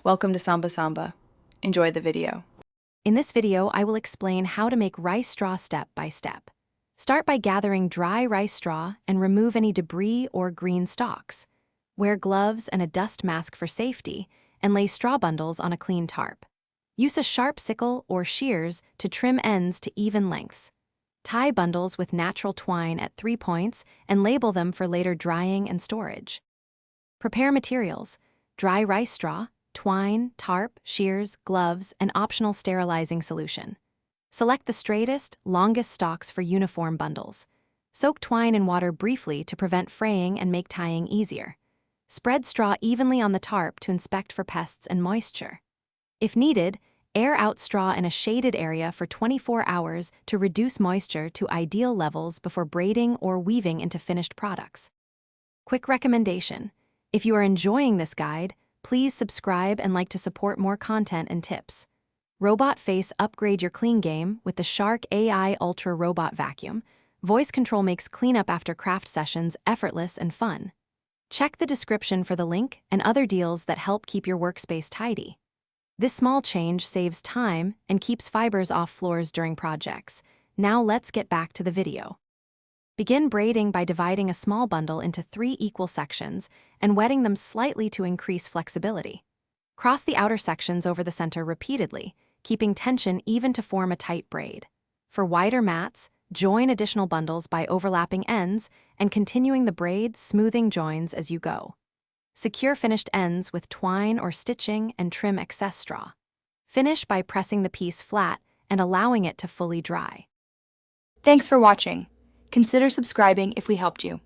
Welcome to Samba Samba. Enjoy the video. In this video, I will explain how to make rice straw step by step. Start by gathering dry rice straw and remove any debris or green stalks. Wear gloves and a dust mask for safety, and lay straw bundles on a clean tarp. Use a sharp sickle or shears to trim ends to even lengths. Tie bundles with natural twine at 3 points and label them for later drying and storage. Prepare materials: dry rice straw, twine, tarp, shears, gloves, and optional sterilizing solution. Select the straightest, longest stalks for uniform bundles. Soak twine in water briefly to prevent fraying and make tying easier. Spread straw evenly on the tarp to inspect for pests and moisture. If needed, air out straw in a shaded area for 24 hours to reduce moisture to ideal levels before braiding or weaving into finished products. Quick recommendation: if you are enjoying this guide, please subscribe and like to support more content and tips. Robot Face: upgrade your clean game with the Shark AI Ultra Robot Vacuum. Voice control makes cleanup after craft sessions effortless and fun. Check the description for the link and other deals that help keep your workspace tidy. This small change saves time and keeps fibers off floors during projects. Now let's get back to the video. Begin braiding by dividing a small bundle into 3 equal sections and wetting them slightly to increase flexibility. Cross the outer sections over the center repeatedly, keeping tension even to form a tight braid. For wider mats, join additional bundles by overlapping ends and continuing the braid, smoothing joins as you go. Secure finished ends with twine or stitching and trim excess straw. Finish by pressing the piece flat and allowing it to fully dry. Thanks for watching. Consider subscribing if we helped you.